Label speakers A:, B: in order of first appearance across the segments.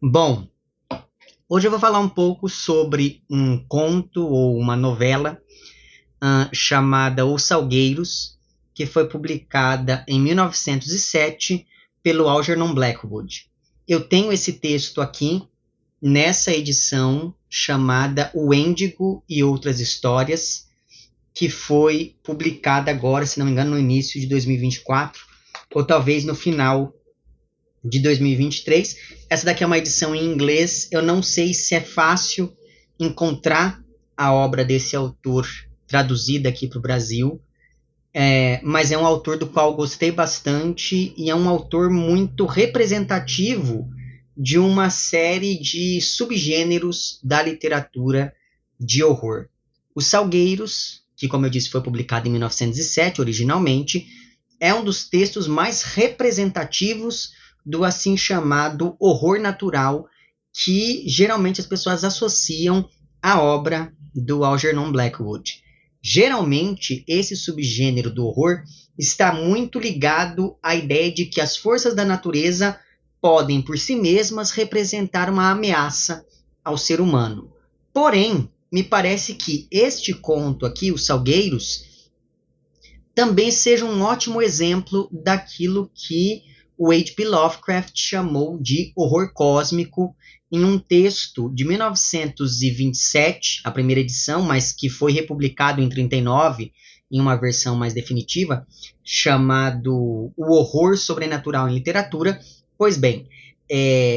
A: Bom, hoje eu vou falar um pouco sobre um conto ou uma novela chamada Os Salgueiros, que foi publicada em 1907 pelo Algernon Blackwood. Eu tenho esse texto aqui nessa edição chamada O Índigo e Outras Histórias, que foi publicada agora, se não me engano, no início de 2024, ou talvez no final de 2023. Essa daqui é uma edição em inglês. Eu não sei se é fácil encontrar a obra desse autor traduzida aqui para o Brasil, mas é um autor do qual gostei bastante e é um autor muito representativo de uma série de subgêneros da literatura de horror. Os Salgueiros, que, como eu disse, foi publicado em 1907 originalmente, é um dos textos mais representativos do assim chamado horror natural, que geralmente as pessoas associam à obra do Algernon Blackwood. Geralmente, esse subgênero do horror está muito ligado à ideia de que as forças da natureza podem, por si mesmas, representar uma ameaça ao ser humano. Porém, me parece que este conto aqui, Os Salgueiros, também seja um ótimo exemplo daquilo que o H.P. Lovecraft chamou de horror cósmico em um texto de 1927, a primeira edição, mas que foi republicado em 1939, em uma versão mais definitiva, chamado O Horror Sobrenatural em Literatura. Pois bem,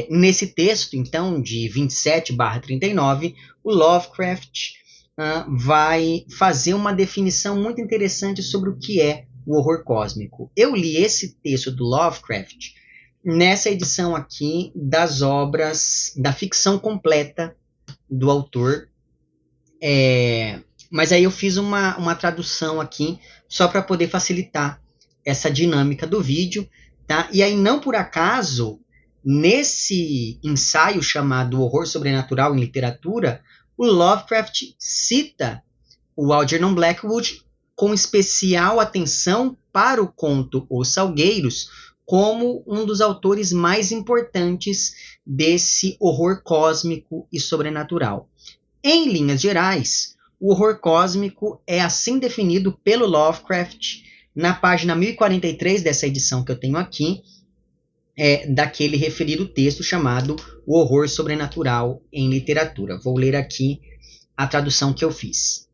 A: nesse texto, então, de 27/39, o Lovecraft vai fazer uma definição muito interessante sobre o que é o horror cósmico. Eu li esse texto do Lovecraft nessa edição aqui das obras da ficção completa do autor, mas aí eu fiz uma tradução aqui só para poder facilitar essa dinâmica do vídeo, tá? E aí, não por acaso, nesse ensaio chamado Horror Sobrenatural em Literatura, o Lovecraft cita o Algernon Blackwood com especial atenção para o conto Os Salgueiros, como um dos autores mais importantes desse horror cósmico e sobrenatural. Em linhas gerais, o horror cósmico é assim definido pelo Lovecraft na página 1043 dessa edição que eu tenho aqui, daquele referido texto chamado O Horror Sobrenatural em Literatura. Vou ler aqui a tradução que eu fiz.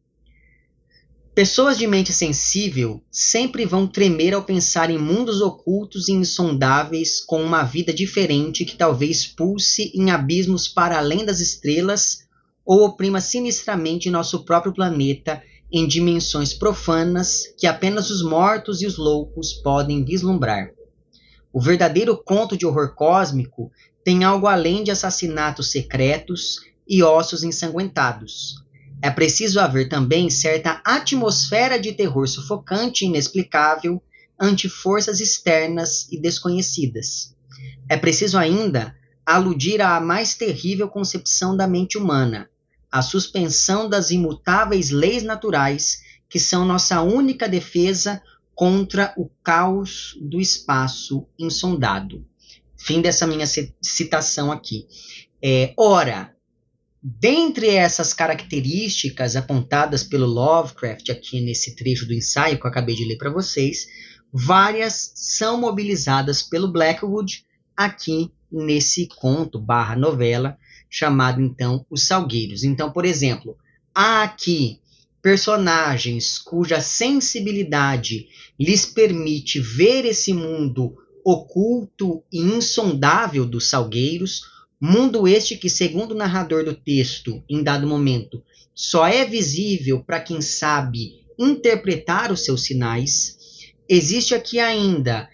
A: Pessoas de mente sensível sempre vão tremer ao pensar em mundos ocultos e insondáveis com uma vida diferente que talvez pulse em abismos para além das estrelas ou oprima sinistramente nosso próprio planeta em dimensões profanas que apenas os mortos e os loucos podem vislumbrar. O verdadeiro conto de horror cósmico tem algo além de assassinatos secretos e ossos ensanguentados. É preciso haver também certa atmosfera de terror sufocante e inexplicável ante forças externas e desconhecidas. É preciso ainda aludir à mais terrível concepção da mente humana, a suspensão das imutáveis leis naturais que são nossa única defesa contra o caos do espaço insondado. Fim dessa minha citação aqui. Ora, dentre essas características apontadas pelo Lovecraft aqui nesse trecho do ensaio que eu acabei de ler para vocês, várias são mobilizadas pelo Blackwood aqui nesse conto / novela chamado então Os Salgueiros. Então, por exemplo, há aqui personagens cuja sensibilidade lhes permite ver esse mundo oculto e insondável dos salgueiros, mundo este que, segundo o narrador do texto, em dado momento, só é visível para quem sabe interpretar os seus sinais. Existe aqui ainda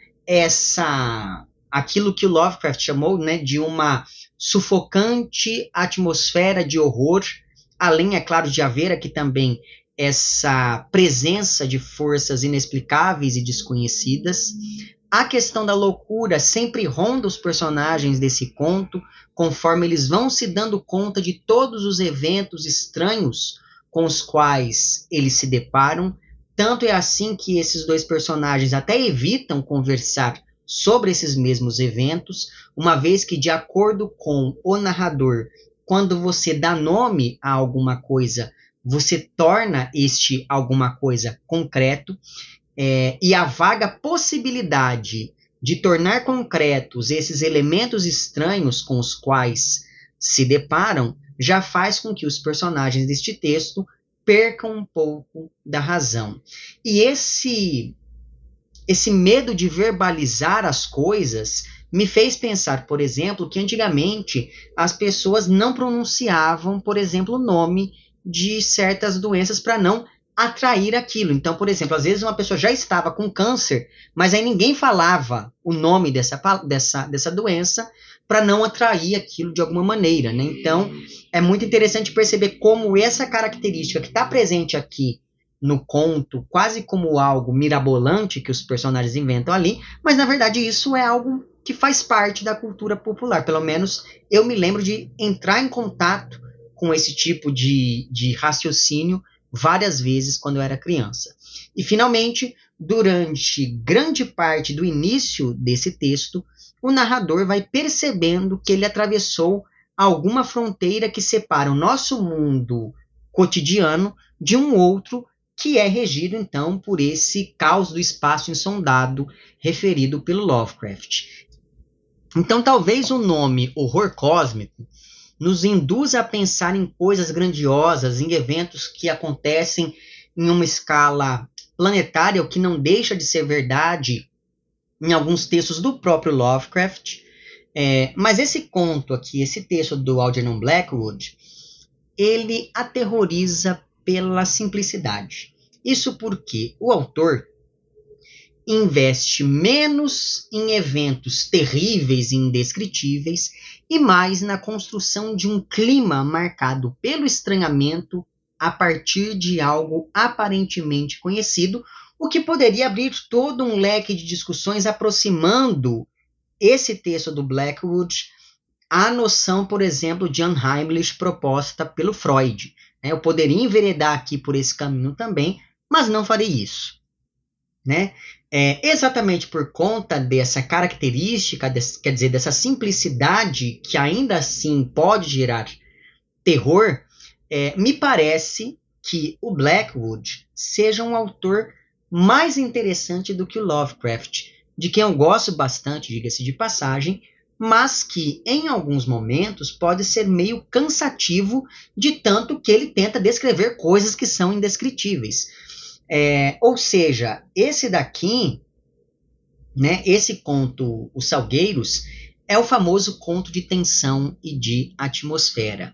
A: aquilo que o Lovecraft chamou, né, de uma sufocante atmosfera de horror, além, é claro, de haver aqui também essa presença de forças inexplicáveis e desconhecidas. A questão da loucura sempre ronda os personagens desse conto, conforme eles vão se dando conta de todos os eventos estranhos com os quais eles se deparam. Tanto é assim que esses dois personagens até evitam conversar sobre esses mesmos eventos, uma vez que, de acordo com o narrador, quando você dá nome a alguma coisa, você torna este alguma coisa concreto, e a vaga possibilidade de tornar concretos esses elementos estranhos com os quais se deparam já faz com que os personagens deste texto percam um pouco da razão. E esse medo de verbalizar as coisas me fez pensar, por exemplo, que antigamente as pessoas não pronunciavam, por exemplo, o nome de certas doenças para não atrair aquilo. Então, por exemplo, às vezes uma pessoa já estava com câncer, mas aí ninguém falava o nome dessa doença para não atrair aquilo de alguma maneira, né? Então, é muito interessante perceber como essa característica que está presente aqui no conto, quase como algo mirabolante que os personagens inventam ali, mas na verdade isso é algo que faz parte da cultura popular. Pelo menos eu me lembro de entrar em contato com esse tipo de raciocínio várias vezes quando eu era criança. E finalmente, durante grande parte do início desse texto, o narrador vai percebendo que ele atravessou alguma fronteira que separa o nosso mundo cotidiano de um outro que é regido, então, por esse caos do espaço insondado referido pelo Lovecraft. Então, talvez o nome horror cósmico nos induza a pensar em coisas grandiosas, em eventos que acontecem em uma escala planetária, o que não deixa de ser verdade em alguns textos do próprio Lovecraft. Mas esse conto aqui, esse texto do Algernon Blackwood, ele aterroriza pela simplicidade. Isso porque o autor investe menos em eventos terríveis e indescritíveis e mais na construção de um clima marcado pelo estranhamento a partir de algo aparentemente conhecido, o que poderia abrir todo um leque de discussões aproximando esse texto do Blackwood à noção, por exemplo, de Unheimlich proposta pelo Freud. Eu poderia enveredar aqui por esse caminho também, mas não farei isso. Né? Exatamente por conta dessa característica, quer dizer, dessa simplicidade que ainda assim pode gerar terror, me parece que o Blackwood seja um autor mais interessante do que o Lovecraft, de quem eu gosto bastante, diga-se de passagem, mas que em alguns momentos pode ser meio cansativo de tanto que ele tenta descrever coisas que são indescritíveis. Ou seja, esse daqui, né, esse conto, Os Salgueiros, é o famoso conto de tensão e de atmosfera.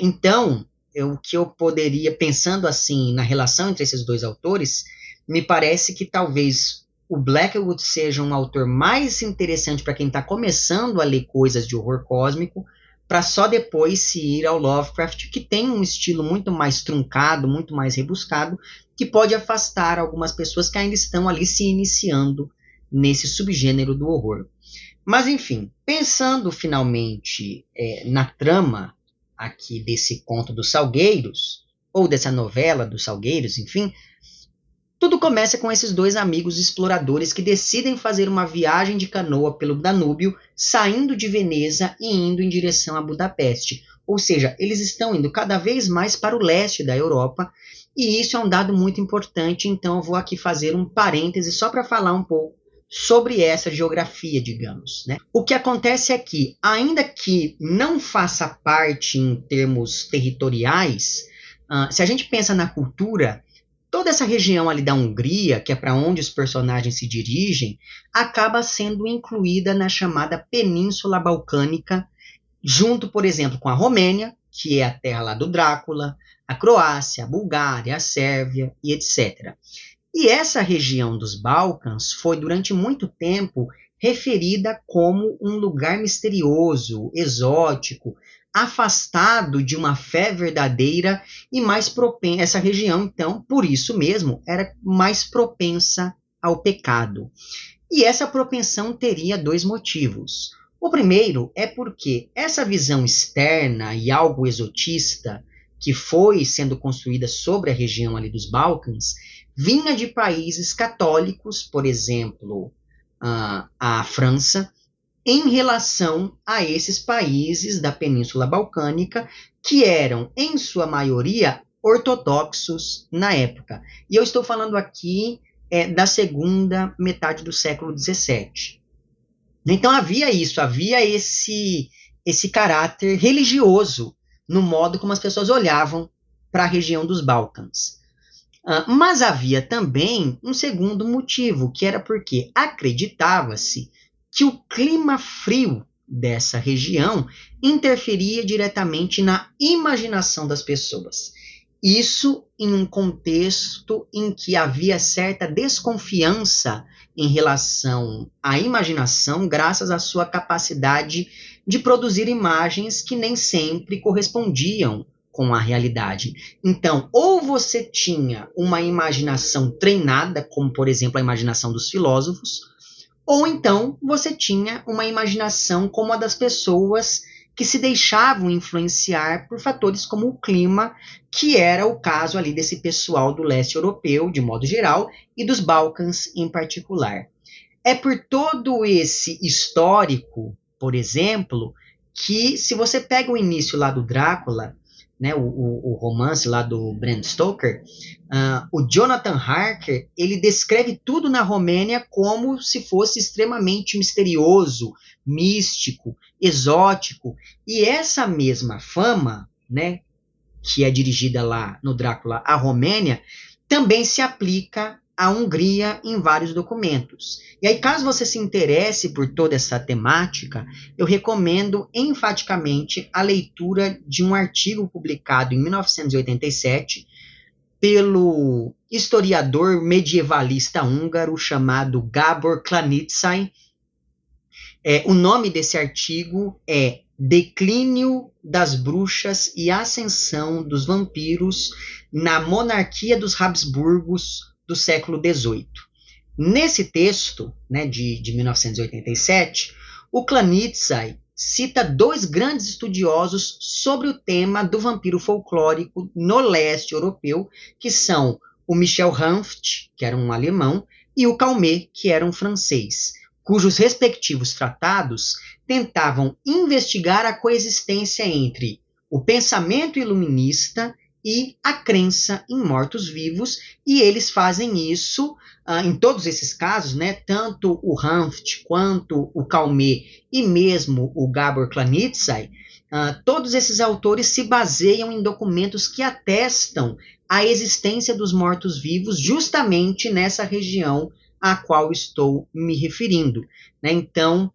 A: Então, o que eu poderia, pensando assim na relação entre esses dois autores, me parece que talvez o Blackwood seja um autor mais interessante para quem está começando a ler coisas de horror cósmico, para só depois se ir ao Lovecraft, que tem um estilo muito mais truncado, muito mais rebuscado, que pode afastar algumas pessoas que ainda estão ali se iniciando nesse subgênero do horror. Mas enfim, pensando finalmente na trama aqui desse conto dos Salgueiros, ou dessa novela dos Salgueiros, enfim, tudo começa com esses dois amigos exploradores que decidem fazer uma viagem de canoa pelo Danúbio, saindo de Veneza e indo em direção a Budapeste. Ou seja, eles estão indo cada vez mais para o leste da Europa, e isso é um dado muito importante, então eu vou aqui fazer um parêntese só para falar um pouco sobre essa geografia, digamos. Né? O que acontece é que, ainda que não faça parte em termos territoriais, se a gente pensa na cultura, toda essa região ali da Hungria, que é para onde os personagens se dirigem, acaba sendo incluída na chamada Península Balcânica, junto, por exemplo, com a Romênia, que é a terra lá do Drácula, a Croácia, a Bulgária, a Sérvia e etc. E essa região dos Balcãs foi durante muito tempo referida como um lugar misterioso, exótico, afastado de uma fé verdadeira e mais propensa. Essa região, então, por isso mesmo, era mais propensa ao pecado. E essa propensão teria dois motivos. O primeiro é porque essa visão externa e algo exotista que foi sendo construída sobre a região ali dos Balcãs vinha de países católicos, por exemplo, a França em relação a esses países da Península Balcânica, que eram, em sua maioria, ortodoxos na época. E eu estou falando aqui da segunda metade do século XVII. Então havia isso, havia esse caráter religioso no modo como as pessoas olhavam para a região dos Balcãs. Mas havia também um segundo motivo, que era porque acreditava-se que o clima frio dessa região interferia diretamente na imaginação das pessoas. Isso em um contexto em que havia certa desconfiança em relação à imaginação, graças à sua capacidade de produzir imagens que nem sempre correspondiam com a realidade. Então, ou você tinha uma imaginação treinada, como por exemplo a imaginação dos filósofos, ou então você tinha uma imaginação como a das pessoas que se deixavam influenciar por fatores como o clima, que era o caso ali desse pessoal do leste europeu, de modo geral, e dos Balcãs em particular. É por todo esse histórico, por exemplo, que se você pega o início lá do Drácula, né, o romance lá do Bram Stoker, o Jonathan Harker, ele descreve tudo na Romênia como se fosse extremamente misterioso, místico, exótico, e essa mesma fama, né, que é dirigida lá no Drácula à Romênia, também se aplica à Hungria em vários documentos. E aí, caso você se interesse por toda essa temática, eu recomendo enfaticamente a leitura de um artigo publicado em 1987 pelo historiador medievalista húngaro chamado Gábor Klanitzy. O nome desse artigo é Declínio das Bruxas e Ascensão dos Vampiros na Monarquia dos Habsburgos do século XVIII. Nesse texto, né, de 1987, o Klanitzy cita dois grandes estudiosos sobre o tema do vampiro folclórico no leste europeu, que são o Michel Hanft, que era um alemão, e o Calmet, que era um francês, cujos respectivos tratados tentavam investigar a coexistência entre o pensamento iluminista e a crença em mortos-vivos, e eles fazem isso em todos esses casos, né, tanto o Hanft quanto o Calmet e mesmo o Gábor Klanitzy, todos esses autores se baseiam em documentos que atestam a existência dos mortos-vivos justamente nessa região a qual estou me referindo, né? Então,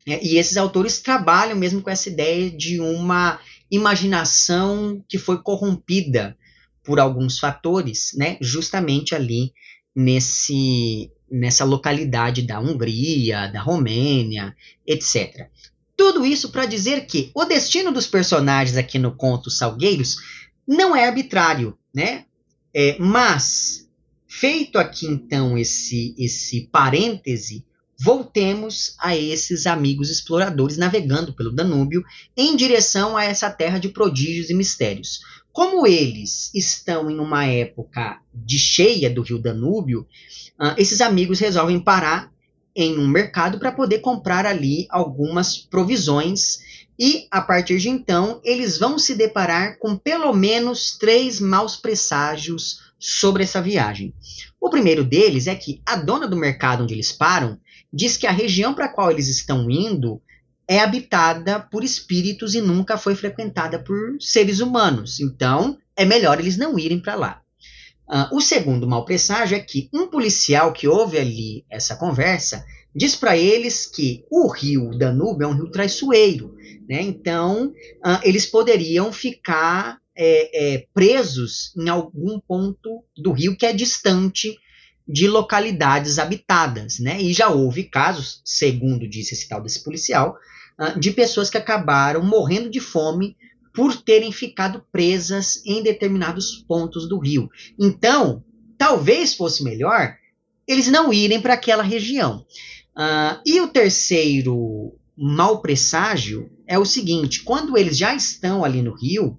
A: e esses autores trabalham mesmo com essa ideia de uma imaginação que foi corrompida por alguns fatores, né, justamente ali nessa localidade da Hungria, da Romênia, etc. Tudo isso para dizer que o destino dos personagens aqui no conto Salgueiros não é arbitrário, né? Mas, feito aqui então esse parêntese, voltemos a esses amigos exploradores navegando pelo Danúbio em direção a essa terra de prodígios e mistérios. Como eles estão em uma época de cheia do rio Danúbio, esses amigos resolvem parar em um mercado para poder comprar ali algumas provisões e, a partir de então, eles vão se deparar com pelo menos 3 maus presságios sobre essa viagem. O primeiro deles é que a dona do mercado onde eles param diz que a região para a qual eles estão indo é habitada por espíritos e nunca foi frequentada por seres humanos. Então, é melhor eles não irem para lá. O segundo mau presságio é que um policial que ouve ali essa conversa diz para eles que o rio Danúbio é um rio traiçoeiro, né? Então, eles poderiam ficar presos em algum ponto do rio que é distante de localidades habitadas, né? E já houve casos, segundo disse esse tal desse policial, de pessoas que acabaram morrendo de fome por terem ficado presas em determinados pontos do rio. Então, talvez fosse melhor eles não irem para aquela região. E o terceiro mau presságio é o seguinte: quando eles já estão ali no rio,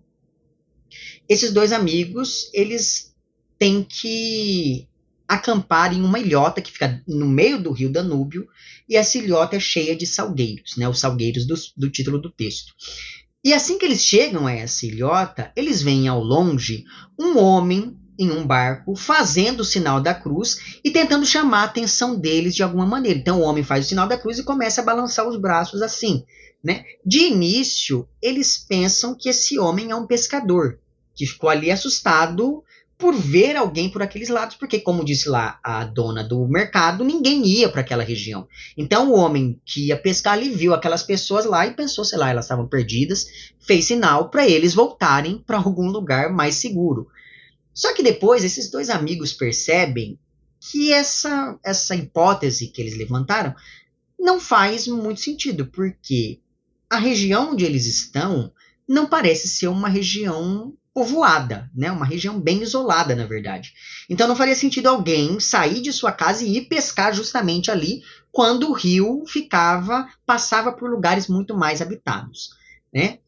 A: esses dois amigos eles têm que acampar em uma ilhota que fica no meio do rio Danúbio, e essa ilhota é cheia de salgueiros, né, os salgueiros do título do texto. E assim que eles chegam a essa ilhota, eles veem ao longe um homem em um barco fazendo o sinal da cruz e tentando chamar a atenção deles de alguma maneira. Então o homem faz o sinal da cruz e começa a balançar os braços assim, né? De início, eles pensam que esse homem é um pescador, que ficou ali assustado por ver alguém por aqueles lados, porque, como disse lá a dona do mercado, ninguém ia para aquela região. Então, o homem que ia pescar ali viu aquelas pessoas lá e pensou, sei lá, elas estavam perdidas, fez sinal para eles voltarem para algum lugar mais seguro. Só que depois, esses dois amigos percebem que essa hipótese que eles levantaram não faz muito sentido, porque a região onde eles estão não parece ser uma região povoada, né? Uma região bem isolada, na verdade. Então não faria sentido alguém sair de sua casa e ir pescar justamente ali quando o rio passava por lugares muito mais habitados, né?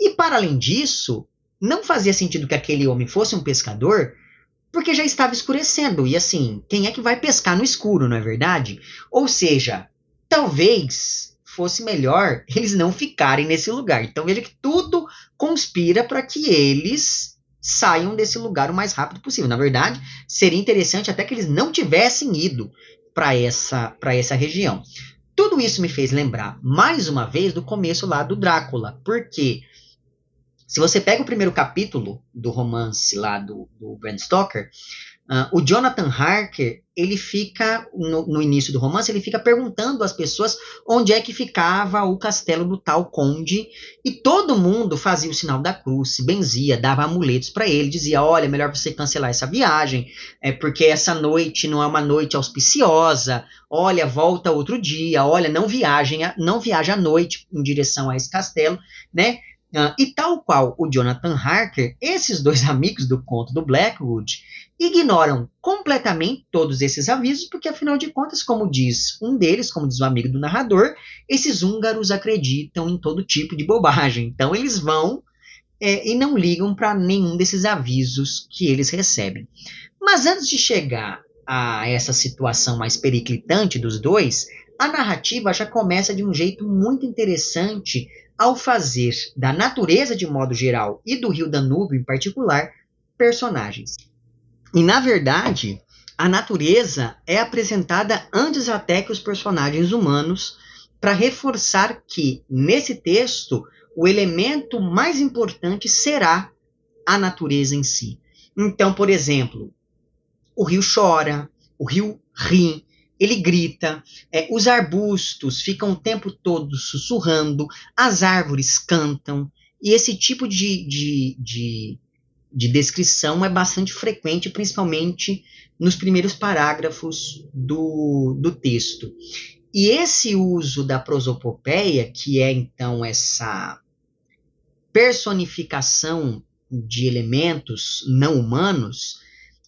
A: E para além disso, não fazia sentido que aquele homem fosse um pescador, porque já estava escurecendo. E assim, quem é que vai pescar no escuro, não é verdade? Ou seja, talvez fosse melhor eles não ficarem nesse lugar. Então veja que tudo conspira para que eles saiam desse lugar o mais rápido possível. Na verdade, seria interessante até que eles não tivessem ido para essa região. Tudo isso me fez lembrar, mais uma vez, do começo lá do Drácula, porque se você pega o primeiro capítulo do romance lá do Bram Stoker, o Jonathan Harker, ele fica, no início do romance, ele fica perguntando às pessoas onde é que ficava o castelo do tal conde, e todo mundo fazia o sinal da cruz, se benzia, dava amuletos para ele, dizia, olha, melhor você cancelar essa viagem, porque essa noite não é uma noite auspiciosa, olha, volta outro dia, olha, não viaje à noite em direção a esse castelo, né? E tal qual o Jonathan Harker, esses dois amigos do conto do Blackwood ignoram completamente todos esses avisos, porque afinal de contas, como diz um deles, como diz o amigo do narrador, esses húngaros acreditam em todo tipo de bobagem. Então eles vão e não ligam para nenhum desses avisos que eles recebem. Mas antes de chegar a essa situação mais periclitante dos dois, a narrativa já começa de um jeito muito interessante ao fazer da natureza de modo geral e do rio Danúbio em particular personagens. E na verdade, a natureza é apresentada antes até que os personagens humanos, para reforçar que nesse texto o elemento mais importante será a natureza em si. Então, por exemplo, o rio chora, o rio ri, ele grita, os arbustos ficam o tempo todo sussurrando, as árvores cantam, e esse tipo de descrição é bastante frequente, principalmente nos primeiros parágrafos do texto. E esse uso da prosopopeia, que é então essa personificação de elementos não humanos,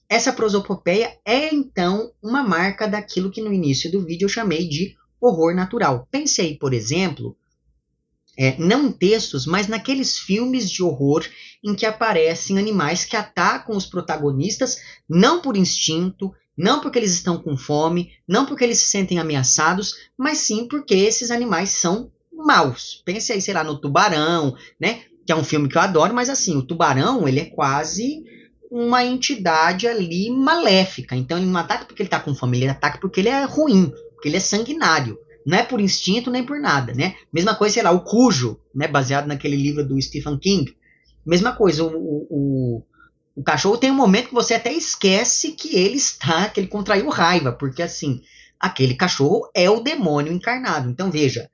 A: essa prosopopeia é, então, uma marca daquilo que no início do vídeo eu chamei de horror natural. Pense aí, por exemplo, não em textos, mas naqueles filmes de horror em que aparecem animais que atacam os protagonistas não por instinto, não porque eles estão com fome, não porque eles se sentem ameaçados, mas sim porque esses animais são maus. Pense aí, sei lá, no Tubarão, né? Que é um filme que eu adoro, mas assim, o tubarão, ele é quase uma entidade ali maléfica. Então ele não ataca porque ele está com fome, ele ataca porque ele é ruim, porque ele é sanguinário. Não é por instinto nem por nada, né? Mesma coisa, sei lá, o Cujo, né? Baseado naquele livro do Stephen King. Mesma coisa, o cachorro tem um momento que você até esquece que ele contraiu raiva, porque assim, aquele cachorro é o demônio encarnado. Então veja,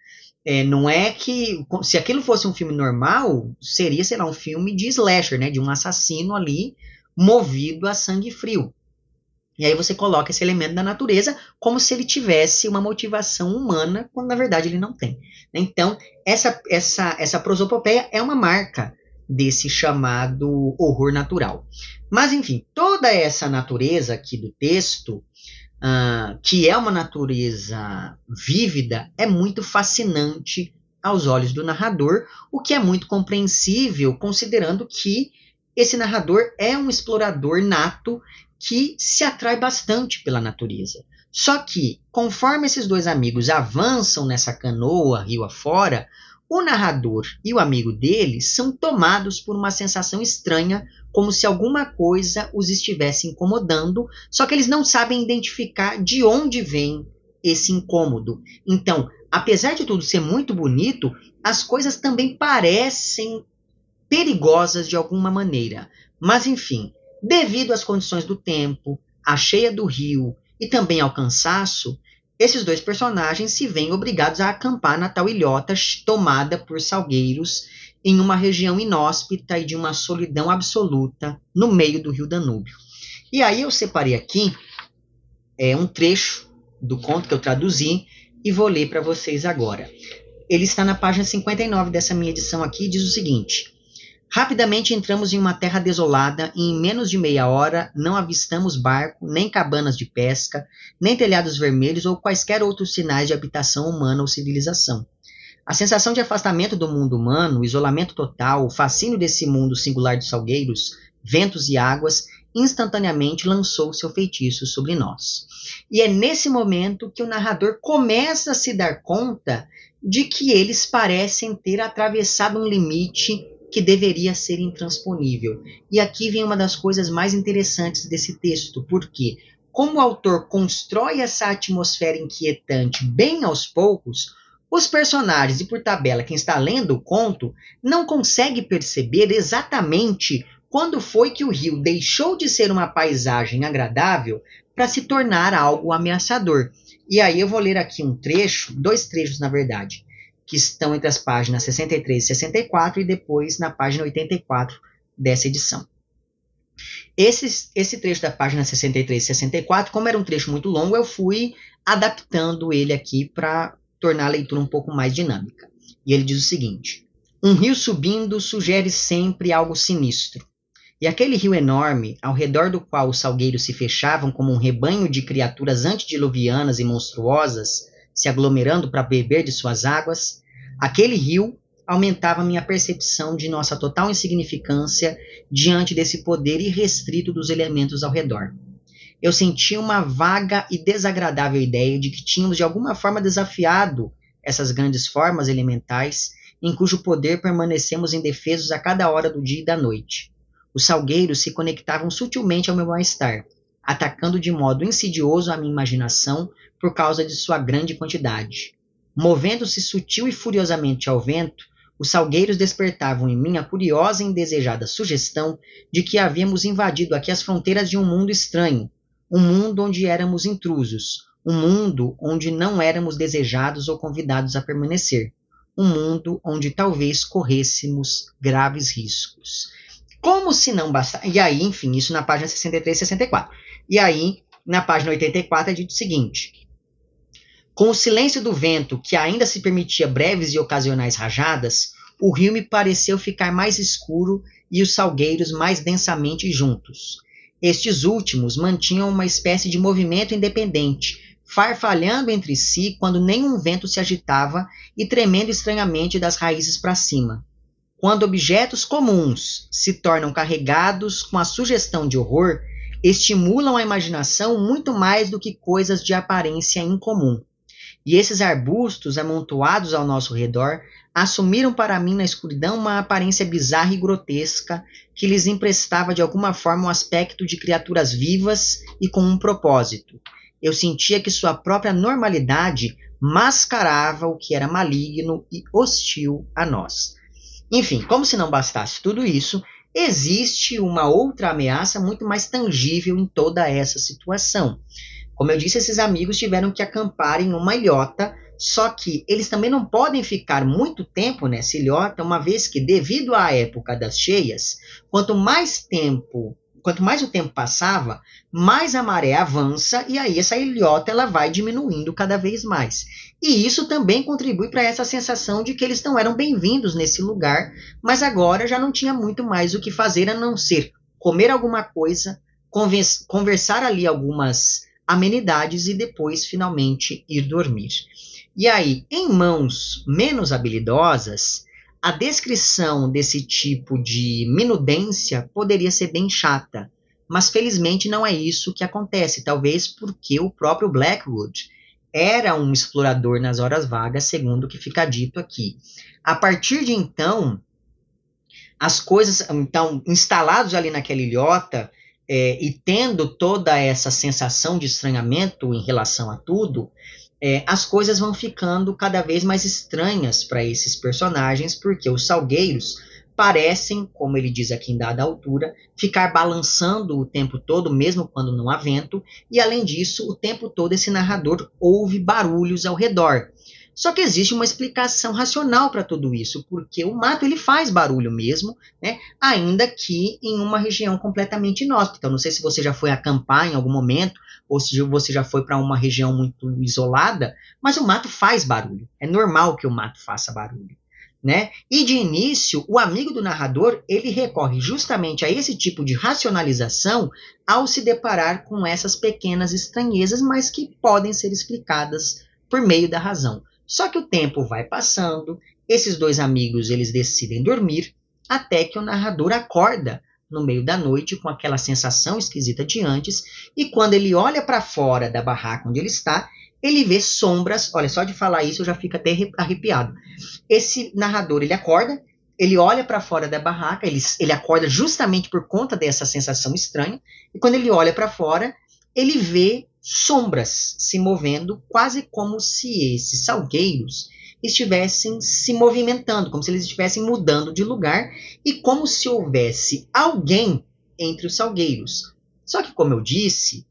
A: não é que, se aquilo fosse um filme normal, seria, sei lá, um filme de slasher, né? De um assassino ali movido a sangue frio. E aí você coloca esse elemento da natureza como se ele tivesse uma motivação humana, quando na verdade ele não tem. Então, essa prosopopeia é uma marca desse chamado horror natural. Mas, enfim, toda essa natureza aqui do texto, que é uma natureza vívida, é muito fascinante aos olhos do narrador, o que é muito compreensível, considerando que esse narrador é um explorador nato que se atrai bastante pela natureza. Só que, conforme esses dois amigos avançam nessa canoa rio afora, o narrador e o amigo dele são tomados por uma sensação estranha, como se alguma coisa os estivesse incomodando, só que eles não sabem identificar de onde vem esse incômodo. Então, apesar de tudo ser muito bonito, as coisas também parecem perigosas de alguma maneira. Mas, enfim, devido às condições do tempo, à cheia do rio e também ao cansaço, esses dois personagens se veem obrigados a acampar na tal ilhota tomada por salgueiros em uma região inóspita e de uma solidão absoluta no meio do rio Danúbio. E aí eu separei aqui um trecho do conto que eu traduzi e vou ler para vocês agora. Ele está na página 59 dessa minha edição aqui e diz o seguinte: rapidamente entramos em uma terra desolada e em menos de meia hora não avistamos barco, nem cabanas de pesca, nem telhados vermelhos ou quaisquer outros sinais de habitação humana ou civilização. A sensação de afastamento do mundo humano, o isolamento total, o fascínio desse mundo singular dos salgueiros, ventos e águas, instantaneamente lançou seu feitiço sobre nós. E é nesse momento que o narrador começa a se dar conta de que eles parecem ter atravessado um limite que deveria ser intransponível. E aqui vem uma das coisas mais interessantes desse texto, porque como o autor constrói essa atmosfera inquietante bem aos poucos, os personagens, e por tabela quem está lendo o conto, não consegue perceber exatamente quando foi que o rio deixou de ser uma paisagem agradável para se tornar algo ameaçador. E aí eu vou ler aqui um trecho, dois trechos na verdade, que estão entre as páginas 63 e 64 e depois na página 84 dessa edição. Esse trecho da página 63 e 64, como era um trecho muito longo, eu fui adaptando ele aqui para tornar a leitura um pouco mais dinâmica. E ele diz o seguinte: um rio subindo sugere sempre algo sinistro. E aquele rio enorme, ao redor do qual os salgueiros se fechavam como um rebanho de criaturas antediluvianas e monstruosas, se aglomerando para beber de suas águas, aquele rio aumentava minha percepção de nossa total insignificância diante desse poder irrestrito dos elementos ao redor. Eu sentia uma vaga e desagradável ideia de que tínhamos de alguma forma desafiado essas grandes formas elementais em cujo poder permanecemos indefesos a cada hora do dia e da noite. Os salgueiros se conectavam sutilmente ao meu mal-estar, atacando de modo insidioso a minha imaginação por causa de sua grande quantidade. Movendo-se sutil e furiosamente ao vento, os salgueiros despertavam em mim a curiosa e indesejada sugestão de que havíamos invadido aqui as fronteiras de um mundo estranho, um mundo onde éramos intrusos, um mundo onde não éramos desejados ou convidados a permanecer, um mundo onde talvez corrêssemos graves riscos. Como se não bastasse... E aí, enfim, isso na página 63 e 64. E aí, na página 84, é dito o seguinte: com o silêncio do vento, que ainda se permitia breves e ocasionais rajadas, o rio me pareceu ficar mais escuro e os salgueiros mais densamente juntos. Estes últimos mantinham uma espécie de movimento independente, farfalhando entre si quando nenhum vento se agitava e tremendo estranhamente das raízes para cima. Quando objetos comuns se tornam carregados com a sugestão de horror, estimulam a imaginação muito mais do que coisas de aparência incomum. E esses arbustos amontoados ao nosso redor assumiram para mim na escuridão uma aparência bizarra e grotesca que lhes emprestava de alguma forma um aspecto de criaturas vivas e com um propósito. Eu sentia que sua própria normalidade mascarava o que era maligno e hostil a nós. Enfim, como se não bastasse tudo isso, existe uma outra ameaça muito mais tangível em toda essa situação. Como eu disse, esses amigos tiveram que acampar em uma ilhota, só que eles também não podem ficar muito tempo nessa ilhota, uma vez que, devido à época das cheias, quanto mais o tempo passava, mais a maré avança e aí essa ilhota ela vai diminuindo cada vez mais. E isso também contribui para essa sensação de que eles não eram bem-vindos nesse lugar, mas agora já não tinha muito mais o que fazer a não ser comer alguma coisa, conversar ali algumas amenidades e depois finalmente ir dormir. E aí, em mãos menos habilidosas, a descrição desse tipo de minudência poderia ser bem chata, mas felizmente não é isso que acontece, talvez porque o próprio Blackwood era um explorador nas horas vagas, segundo o que fica dito aqui. A partir de então, as coisas, então, instalados ali naquela ilhota, e tendo toda essa sensação de estranhamento em relação a tudo, as coisas vão ficando cada vez mais estranhas para esses personagens, porque os salgueiros parecem, como ele diz aqui em dada altura, ficar balançando o tempo todo, mesmo quando não há vento, e além disso, o tempo todo esse narrador ouve barulhos ao redor. Só que existe uma explicação racional para tudo isso, porque o mato ele faz barulho mesmo, né? Ainda que em uma região completamente inóspita. Então, não sei se você já foi acampar em algum momento, ou se você já foi para uma região muito isolada, mas o mato faz barulho. É normal que o mato faça barulho, né? E de início, o amigo do narrador ele recorre justamente a esse tipo de racionalização ao se deparar com essas pequenas estranhezas, mas que podem ser explicadas por meio da razão. Só que o tempo vai passando, esses dois amigos eles decidem dormir, até que o narrador acorda no meio da noite com aquela sensação esquisita de antes, e quando ele olha para fora da barraca onde ele está, ele vê sombras. Olha, só de falar isso eu já fico até arrepiado. Esse narrador ele acorda, ele olha para fora da barraca, ele acorda justamente por conta dessa sensação estranha, e quando ele olha para fora, ele vê sombras se movendo, quase como se esses salgueiros estivessem se movimentando, como se eles estivessem mudando de lugar e como se houvesse alguém entre os salgueiros. Só que, como eu disse,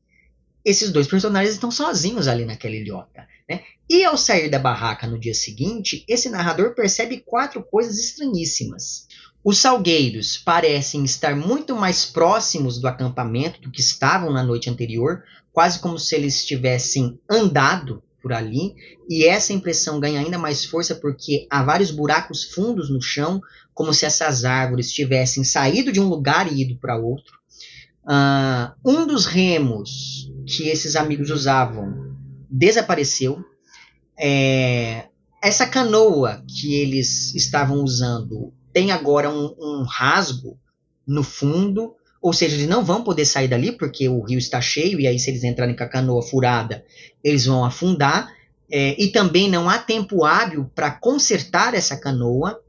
A: esses dois personagens estão sozinhos ali naquela ilhota, né? E ao sair da barraca no dia seguinte, esse narrador percebe 4 coisas estranhíssimas. Os salgueiros parecem estar muito mais próximos do acampamento do que estavam na noite anterior, quase como se eles tivessem andado por ali, e essa impressão ganha ainda mais força porque há vários buracos fundos no chão, como se essas árvores tivessem saído de um lugar e ido para outro. Um dos remos que esses amigos usavam desapareceu. Essa canoa que eles estavam usando tem agora um rasgo no fundo, ou seja, eles não vão poder sair dali porque o rio está cheio, e aí se eles entrarem com a canoa furada, eles vão afundar, e também não há tempo hábil para consertar essa canoa.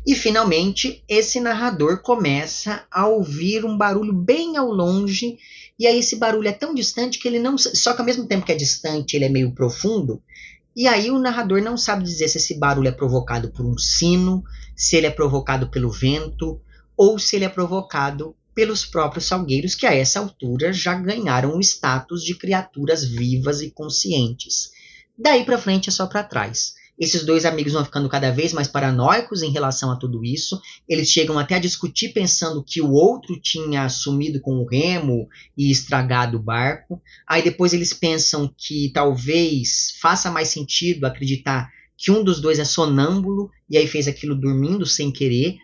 A: E finalmente esse narrador começa a ouvir um barulho bem ao longe, e aí esse barulho é tão distante que ele não, só que ao mesmo tempo que é distante, ele é meio profundo. E aí o narrador não sabe dizer se esse barulho é provocado por um sino, se ele é provocado pelo vento, ou se ele é provocado pelos próprios salgueiros, que a essa altura já ganharam o status de criaturas vivas e conscientes. Daí para frente é só para trás. Esses dois amigos vão ficando cada vez mais paranoicos em relação a tudo isso. Eles chegam até a discutir pensando que o outro tinha sumido com o remo e estragado o barco. Aí depois eles pensam que talvez faça mais sentido acreditar que um dos dois é sonâmbulo e aí fez aquilo dormindo sem querer.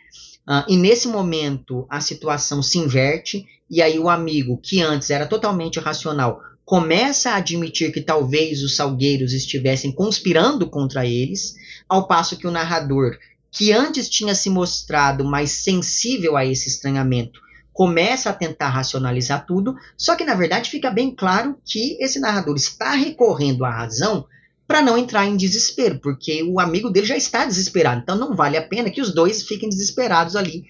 A: E nesse momento a situação se inverte e aí o amigo, que antes era totalmente racional, começa a admitir que talvez os salgueiros estivessem conspirando contra eles, ao passo que o narrador, que antes tinha se mostrado mais sensível a esse estranhamento, começa a tentar racionalizar tudo, só que na verdade fica bem claro que esse narrador está recorrendo à razão para não entrar em desespero, porque o amigo dele já está desesperado, então não vale a pena que os dois fiquem desesperados ali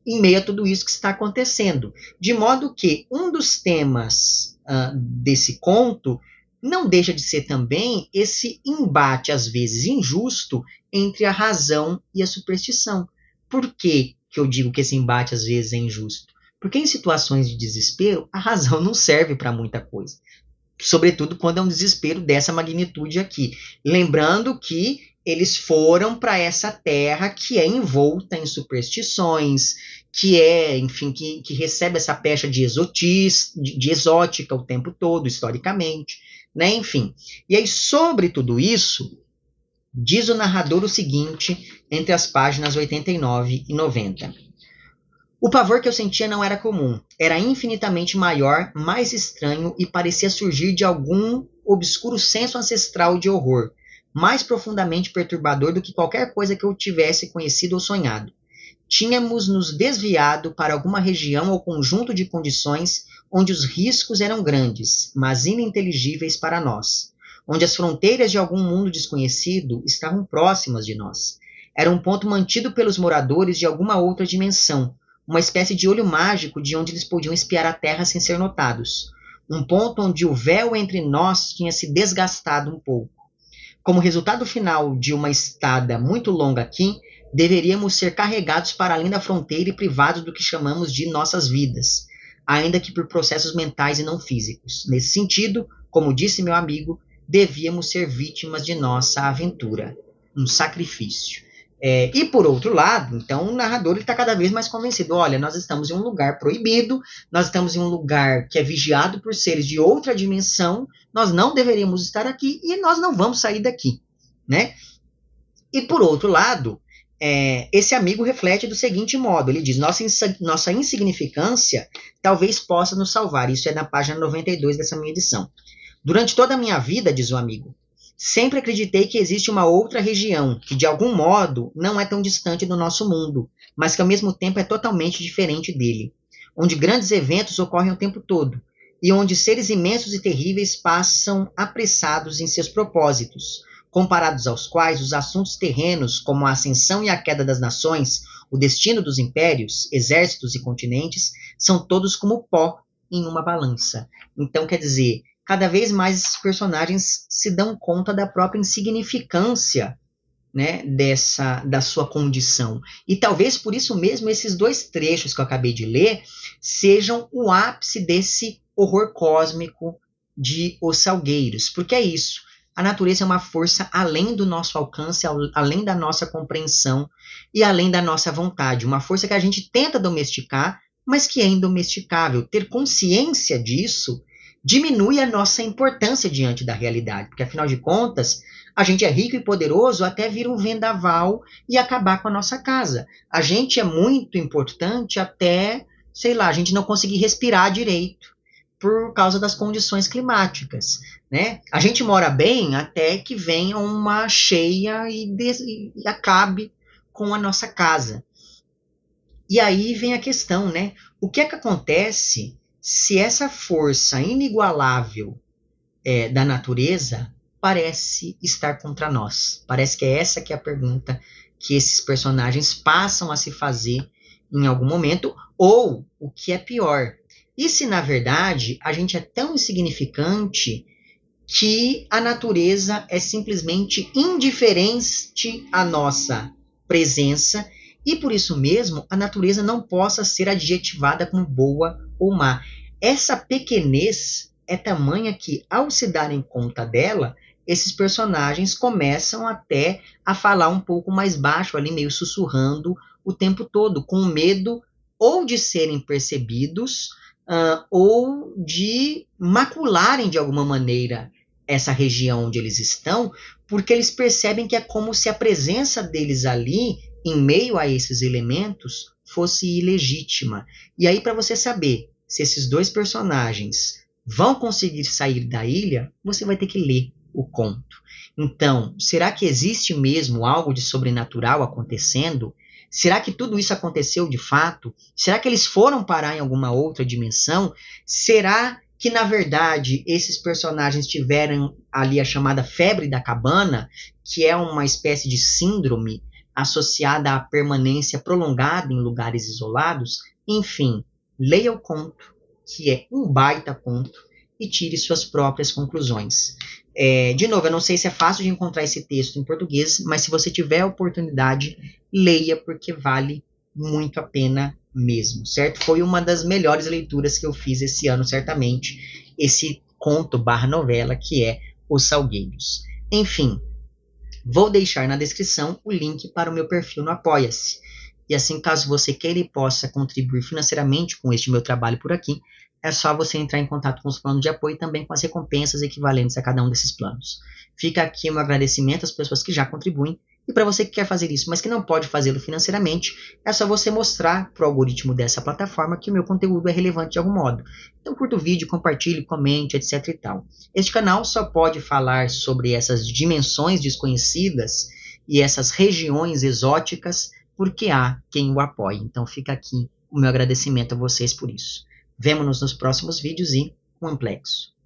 A: em meio a tudo isso que está acontecendo. De modo que um dos temas desse conto não deixa de ser também esse embate, às vezes injusto, entre a razão e a superstição. Por que eu digo que esse embate às vezes é injusto? Porque em situações de desespero, a razão não serve para muita coisa. Sobretudo quando é um desespero dessa magnitude aqui. Lembrando que eles foram para essa terra que é envolta em superstições, que é, enfim, que recebe essa pecha de exótica o tempo todo, historicamente, né? Enfim. E aí, sobre tudo isso, diz o narrador o seguinte, entre as páginas 89 e 90. O pavor que eu sentia não era comum, era infinitamente maior, mais estranho e parecia surgir de algum obscuro senso ancestral de horror. mais profundamente perturbador do que qualquer coisa que eu tivesse conhecido ou sonhado. Tínhamos nos desviado para alguma região ou conjunto de condições onde os riscos eram grandes, mas ininteligíveis para nós, onde as fronteiras de algum mundo desconhecido estavam próximas de nós. Era um ponto mantido pelos moradores de alguma outra dimensão, uma espécie de olho mágico de onde eles podiam espiar a Terra sem ser notados. Um ponto onde o véu entre nós tinha se desgastado um pouco. Como resultado final de uma estada muito longa aqui, deveríamos ser carregados para além da fronteira e privados do que chamamos de nossas vidas, ainda que por processos mentais e não físicos. Nesse sentido, como disse meu amigo, devíamos ser vítimas de nossa aventura, um sacrifício. E por outro lado, então o narrador está cada vez mais convencido, olha, nós estamos em um lugar proibido, nós estamos em um lugar que é vigiado por seres de outra dimensão, nós não deveríamos estar aqui e nós não vamos sair daqui, né? E por outro lado, esse amigo reflete do seguinte modo, ele diz, nossa insignificância talvez possa nos salvar, isso é na página 92 dessa minha edição. Durante toda a minha vida, diz o amigo, sempre acreditei que existe uma outra região, que de algum modo não é tão distante do nosso mundo, mas que ao mesmo tempo é totalmente diferente dele, onde grandes eventos ocorrem o tempo todo, e onde seres imensos e terríveis passam apressados em seus propósitos, comparados aos quais os assuntos terrenos, como a ascensão e a queda das nações, o destino dos impérios, exércitos e continentes, são todos como pó em uma balança. Então, quer dizer, cada vez mais esses personagens se dão conta da própria insignificância, né, da sua condição. E talvez por isso mesmo esses dois trechos que eu acabei de ler sejam o ápice desse horror cósmico de Os Salgueiros. Porque é isso. A natureza é uma força além do nosso alcance, além da nossa compreensão e além da nossa vontade. Uma força que a gente tenta domesticar, mas que é indomesticável. Ter consciência disso diminui a nossa importância diante da realidade, porque afinal de contas, a gente é rico e poderoso até vir um vendaval e acabar com a nossa casa. A gente é muito importante até, sei lá, a gente não conseguir respirar direito por causa das condições climáticas, né? A gente mora bem até que venha uma cheia e acabe com a nossa casa. E aí vem a questão, né? O que é que acontece se essa força inigualável da natureza parece estar contra nós? Parece que é essa que é a pergunta que esses personagens passam a se fazer em algum momento, ou, o que é pior, e se na verdade a gente é tão insignificante que a natureza é simplesmente indiferente à nossa presença e por isso mesmo a natureza não possa ser adjetivada como boa ou má. Essa pequenez é tamanha que, ao se darem conta dela, esses personagens começam até a falar um pouco mais baixo, ali meio sussurrando o tempo todo, com medo ou de serem percebidos ou de macularem de alguma maneira essa região onde eles estão, porque eles percebem que é como se a presença deles ali, em meio a esses elementos, fosse ilegítima. E aí, para você saber se esses dois personagens vão conseguir sair da ilha, você vai ter que ler o conto. Então, será que existe mesmo algo de sobrenatural acontecendo? Será que tudo isso aconteceu de fato? Será que eles foram parar em alguma outra dimensão? Será que, na verdade, esses personagens tiveram ali a chamada febre da cabana, que é uma espécie de síndrome associada à permanência prolongada em lugares isolados? Enfim, leia o conto, que é um baita conto, e tire suas próprias conclusões. De novo, eu não sei se é fácil de encontrar esse texto em português, mas se você tiver a oportunidade, leia, porque vale muito a pena mesmo, certo? Foi uma das melhores leituras que eu fiz esse ano, certamente, esse conto / novela que é Os Salgueiros. Enfim, vou deixar na descrição o link para o meu perfil no Apoia-se. E assim, caso você queira e possa contribuir financeiramente com este meu trabalho por aqui, é só você entrar em contato com os planos de apoio e também com as recompensas equivalentes a cada um desses planos. Fica aqui um agradecimento às pessoas que já contribuem. E para você que quer fazer isso, mas que não pode fazê-lo financeiramente, é só você mostrar para o algoritmo dessa plataforma que o meu conteúdo é relevante de algum modo. Então curta o vídeo, compartilhe, comente, etc e tal. Este canal só pode falar sobre essas dimensões desconhecidas e essas regiões exóticas porque há quem o apoie. Então fica aqui o meu agradecimento a vocês por isso. Vemo-nos nos próximos vídeos e um amplexo.